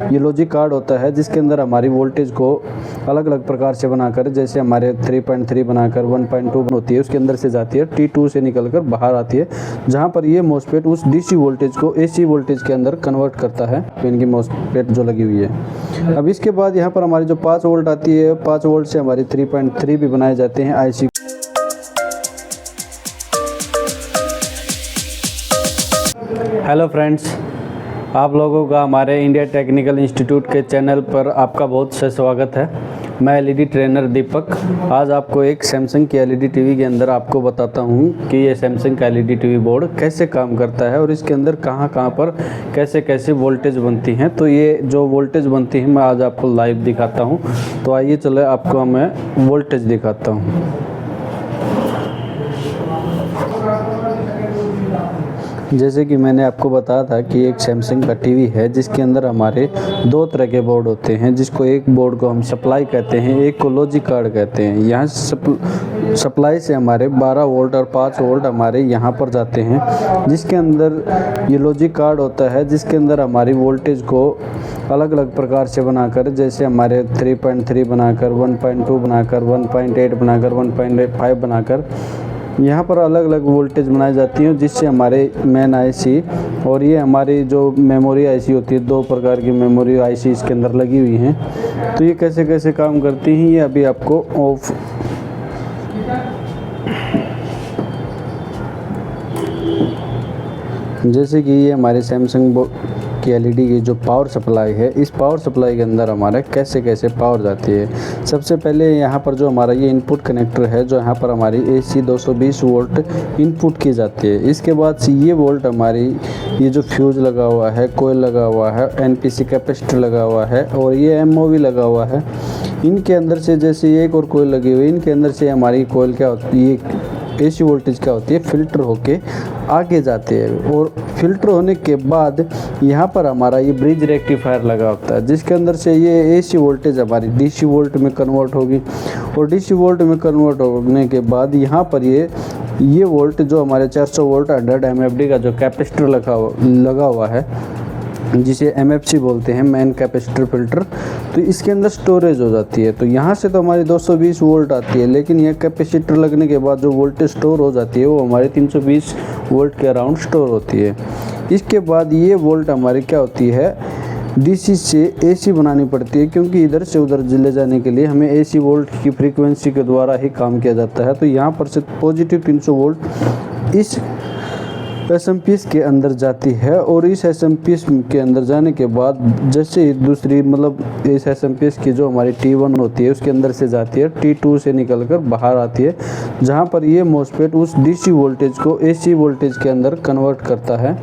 ये logic card होता है जिसके अंदर हमारी वोल्टेज को अलग अलग प्रकार से बनाकर, जैसे हमारे 3.3 बनाकर 1.2 होती है, उसके अंदर से जाती है, T2 से निकलकर बाहर आती है, जहाँ पर ये मॉसफेट उस डीसी वोल्टेज को एसी वोल्टेज के अंदर कन्वर्ट करता है। इनकी मॉसफेट जो लगी हुई है। अब इसके बाद यहाँ पर हमारी जो 5 वोल्ट आती है, 5 वोल्ट से हमारी 3.3 भी बनाए जाते हैं आईसी। हेलो फ्रेंड्स, आप लोगों का हमारे इंडिया टेक्निकल इंस्टीट्यूट के चैनल पर आपका बहुत से स्वागत है। मैं एलईडी ट्रेनर दीपक आज आपको एक सैमसंग की एलईडी टीवी के अंदर आपको बताता हूं कि ये सैमसंग का एलईडी टीवी बोर्ड कैसे काम करता है और इसके अंदर कहां पर कैसे कैसे वोल्टेज बनती हैं। तो ये जो वोल्टेज बनती है मैं आज आपको लाइव दिखाता हूं। तो आइए चले आपको मैं वोल्टेज दिखाता हूँ। जैसे कि मैंने आपको बताया था कि एक सैमसंग का टीवी है जिसके अंदर हमारे 2 तरह के बोर्ड होते हैं, जिसको एक बोर्ड को हम सप्लाई कहते हैं, एक को लॉजिक कार्ड कहते हैं। यहाँ सप्लाई से हमारे 12 वोल्ट और 5 वोल्ट हमारे यहाँ पर जाते हैं, जिसके अंदर ये लॉजिक कार्ड होता है जिसके अंदर हमारी वोल्टेज को अलग अलग प्रकार से बनाकर, जैसे हमारे 3.3 बनाकर 1.2 बनाकर 1.8 बनाकर 1.5 बनाकर यहाँ पर अलग अलग वोल्टेज बनाई जाती हैं, जिससे हमारे मेन आईसी और ये हमारी जो मेमोरी आईसी होती है, 2 प्रकार की मेमोरी आईसी इसके अंदर लगी हुई हैं। तो ये कैसे कैसे काम करती हैं ये अभी आपको ऑफ जैसे कि ये हमारे सैमसंग की एलईडी की जो पावर सप्लाई है, इस पावर सप्लाई के अंदर हमारे कैसे कैसे पावर जाती है। सबसे पहले यहाँ पर जो हमारा ये इनपुट कनेक्टर है, जो यहाँ पर हमारी एसी 220 वोल्ट इनपुट की जाती है। इसके बाद से ये वोल्ट हमारी ये जो फ्यूज लगा हुआ है, कोयल लगा हुआ है, एनपीसी कैपेसिटर लगा हुआ है और ये एमओवी लगा हुआ है, इनके अंदर से जैसे एक और कोयल लगी हुई है, इनके अंदर से हमारी कोयल क्या होती है, एसी वोल्टेज क्या होती है, फिल्टर होके आगे जाते हैं। और फिल्टर होने के बाद यहाँ पर हमारा ये ब्रिज रेक्टिफायर लगा होता है, जिसके अंदर से ये एसी वोल्टेज हमारी डीसी वोल्ट में कन्वर्ट होगी और डीसी वोल्ट में कन्वर्ट होने के बाद यहाँ पर ये वोल्ट जो हमारे 400 वोल्ट 100 एमएफडी का जो कैपेसिटर लगा हुआ है, जिसे एमएफसी बोलते हैं, मेन कैपेसिटर फिल्टर, तो इसके अंदर स्टोरेज हो जाती है। तो यहाँ से तो हमारी 220 वोल्ट आती है, लेकिन यह कैपेसिटर लगने के बाद जो वोल्टेज स्टोर हो जाती है वो हमारे 320 वोल्ट के अराउंड स्टोर होती है। इसके बाद ये वोल्ट हमारी क्या होती है, डीसी से एसी बनानी पड़ती है, क्योंकि इधर से उधर ले जाने के लिए हमें एसी वोल्ट की फ्रीक्वेंसी के द्वारा ही काम किया जाता है। तो यहाँ पर से पॉजिटिव 300 वोल्ट इस एसएमपीएस के अंदर जाती है और इस एसएमपीएस के अंदर जाने के बाद जैसे दूसरी मतलब इस एसएमपीएस की जो हमारी T1 होती है उसके अंदर से जाती है, T2 से निकलकर बाहर आती है, जहां पर ये मॉसफेट उस डीसी वोल्टेज को एसी वोल्टेज के अंदर कन्वर्ट करता है।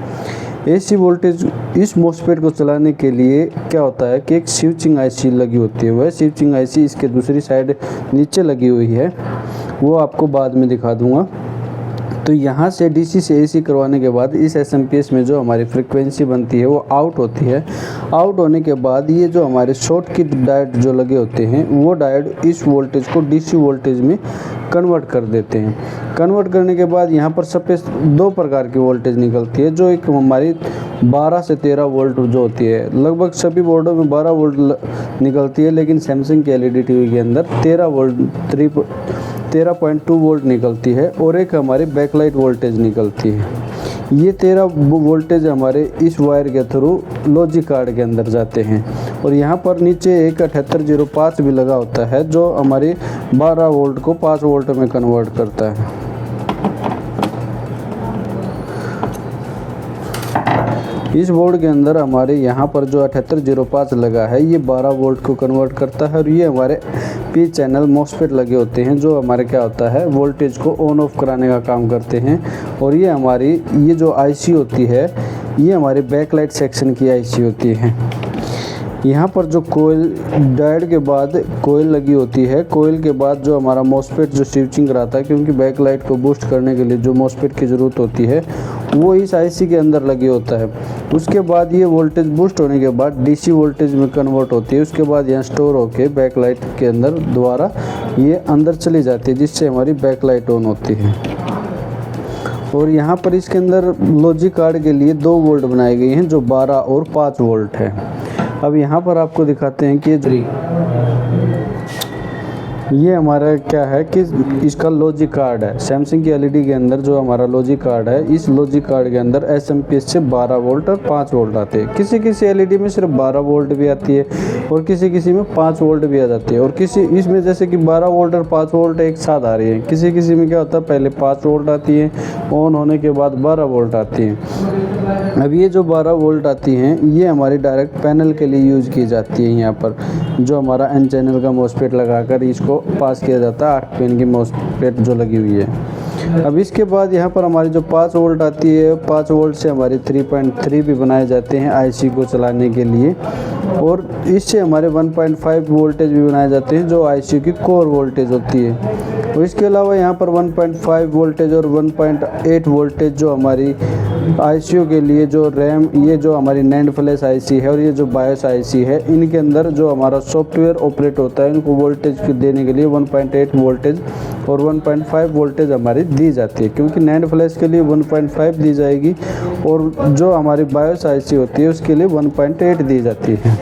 एसी वोल्टेज इस मॉसफेट को चलाने के लिए क्या होता है कि एक स्विचिंग आईसी लगी होती है। वह स्विचिंग आईसी इसके दूसरी साइड नीचे लगी हुई है, वो आपको बाद में दिखा दूंगा। तो यहाँ से डीसी से एसी करवाने के बाद इस एसएमपीएस में जो हमारी फ्रीक्वेंसी बनती है वो आउट होती है। आउट होने के बाद ये जो हमारे शॉर्ट की डायोड जो लगे होते हैं, वो डायोड इस वोल्टेज को डीसी वोल्टेज में कन्वर्ट कर देते हैं। कन्वर्ट करने के बाद यहाँ पर सबसे 2 प्रकार की वोल्टेज निकलती है, जो एक हमारी 12 से 13 वोल्ट जो होती है। लगभग सभी बोर्डों में 12 वोल्ट निकलती है, लेकिन सैमसंग के एलईडी टीवी के अंदर 13.2 वोल्ट निकलती है और एक हमारी बैकलाइट वोल्टेज निकलती है। ये 13 वोल्टेज हमारे इस वायर के थ्रू लॉजिक कार्ड के अंदर जाते हैं और यहाँ पर नीचे एक 7805 भी लगा होता है, जो हमारी 12 वोल्ट को 5 वोल्ट में कन्वर्ट करता है। इस बोर्ड के अंदर हमारे यहाँ पर जो 7805 लगा है, ये 12 वोल्ट को कन्वर्ट करता है और ये हमारे पी चैनल मॉसफेट लगे होते हैं, जो हमारे क्या होता है वोल्टेज को ऑन ऑफ कराने का काम करते हैं। और ये हमारी ये जो आईसी होती है, ये हमारे बैकलाइट सेक्शन की आईसी होती है। यहाँ पर जो कोयल डायोड के बाद कोयल लगी होती है, कोयल के बाद जो हमारा मॉसफेट जो स्विचिंग कराता है, क्योंकि बैकलाइट को बूस्ट करने के लिए जो मॉसफेट की ज़रूरत होती है वो इस आईसी के अंदर लगी होता है। उसके बाद ये वोल्टेज बूस्ट होने के बाद डीसी वोल्टेज में कन्वर्ट होती है। उसके बाद यहाँ स्टोर होके बैकलाइट के अंदर दोबारा ये अंदर चली जाती है, जिससे हमारी बैकलाइट ऑन होती है। और यहाँ पर इसके अंदर लॉजिक कार्ड के लिए 2 वोल्ट बनाए गए हैं, जो 12 और 5 वोल्ट है। अब यहाँ पर आपको दिखाते हैं कि ये हमारा क्या है कि इसका लॉजिक कार्ड है। सैमसंग की एलईडी के अंदर जो हमारा लॉजिक कार्ड है, इस लॉजिक कार्ड के अंदर एसएमपीएस से 12 वोल्ट और 5 वोल्ट आते हैं। किसी किसी एलईडी में सिर्फ 12 वोल्ट भी आती है और किसी किसी में 5 वोल्ट भी आ जाती है, और किसी इसमें जैसे कि 12 वोल्ट और 5 वोल्ट एक साथ आ रही है। किसी किसी में क्या होता है, पहले 5 वोल्ट आती है, ऑन होने के बाद 12 वोल्ट आती है। अब ये जो 12 वोल्ट आती हैं, ये हमारी डायरेक्ट पैनल के लिए यूज़ की जाती है। यहाँ पर जो हमारा एन चैनल का मॉसफेट लगाकर इसको पास किया जाता है, 8 पिन की मॉसफेट जो लगी हुई है। अब इसके बाद यहाँ पर हमारी जो 5 वोल्ट आती है, 5 वोल्ट से हमारे 3.3 भी बनाए जाते हैं आईसी को चलाने के लिए, और इससे हमारे 1.5 वोल्टेज भी बनाए जाते हैं जो आईसी की कोर वोल्टेज होती है। और इसके अलावा यहाँ पर 1.5 वोल्टेज और 1.8 वोल्टेज जो हमारी आईसीयू के लिए जो रैम, ये जो हमारी नैंड फ्लैश आईसी है और ये जो बायोस आईसी है, इनके अंदर जो हमारा सॉफ्टवेयर ऑपरेट होता है, इनको वोल्टेज देने के लिए 1.8 वोल्टेज और 1.5 वोल्टेज हमारी दी जाती है, क्योंकि नैंड फ्लैश के लिए 1.5 दी जाएगी और जो हमारी बायोस आईसी होती है उसके लिए 1.8 दी जाती है।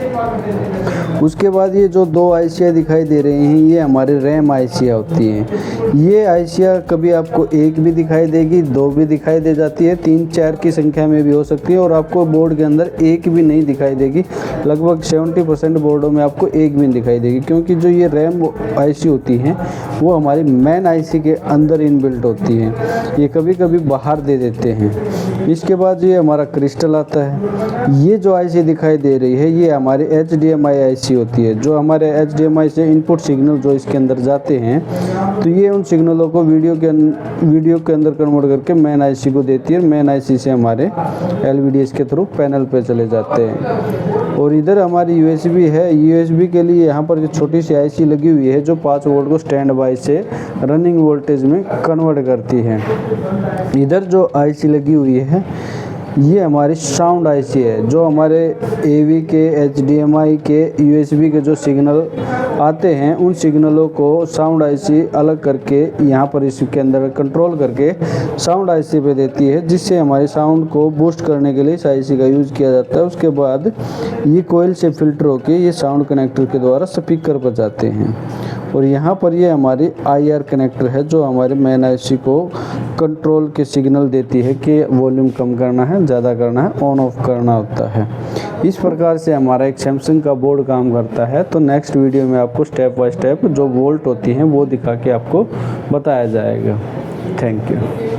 उसके बाद ये जो 2 आईसियाँ दिखाई दे रही हैं, ये हमारी रैम आईसियाँ होती हैं। ये आईसियाँ कभी आपको 1 भी दिखाई देगी, 2 भी दिखाई दे जाती है, 3-4 की संख्या में भी हो सकती है, और आपको बोर्ड के अंदर 1 भी नहीं दिखाई देगी। लगभग 70% बोर्डों में आपको 1 भी नहीं दिखाई देगी, क्योंकि जो ये रैम आईसी होती हैं वो हमारी मेन आईसी के अंदर इनबिल्ट होती हैं, ये कभी कभी बाहर दे देते हैं। इसके बाद ये हमारा क्रिस्टल आता है। ये जो आईसी दिखाई दे रही है, ये हमारी HDMI आईसी होती है। जो हमारे HDMI से इनपुट सिग्नल जो इसके अंदर जाते हैं, तो ये उन सिग्नलों को वीडियो के अंदर कन्वर्ट करके मेन आईसी को देती है। मेन आईसी से हमारे LVDS के थ्रू पैनल पे चले जाते हैं। और इधर हमारी USB है। USB के लिए यहाँ पर जो छोटी सी आईसी लगी हुई है, जो 5 वोल्ट को स्टैंड बाय से रनिंग वोल्टेज में कन्वर्ट करती है। इधर जो आईसी लगी हुई है, ये हमारी साउंड आईसी है। जो हमारे AV के, HDMI के, USB के जो सिग्नल आते हैं, उन सिग्नलों को साउंड आईसी अलग करके यहाँ पर इसके अंदर कंट्रोल करके साउंड आईसी पे देती है, जिससे हमारी साउंड को बूस्ट करने के लिए इस आईसी का यूज़ किया जाता है। उसके बाद ये कोयल से फिल्टर होके ये साउंड कनेक्टर के द्वारा स्पीकर पर जाते हैं। और यहाँ पर ये हमारी IR कनेक्टर है, जो हमारे मेन आईसी को कंट्रोल के सिग्नल देती है कि वॉल्यूम कम करना है, ज़्यादा करना है, ऑन ऑफ करना होता है। इस प्रकार से हमारा एक सैमसंग का बोर्ड काम करता है। तो नेक्स्ट वीडियो में आपको स्टेप बाय स्टेप जो वोल्ट होती हैं वो दिखा के आपको बताया जाएगा। Thank you.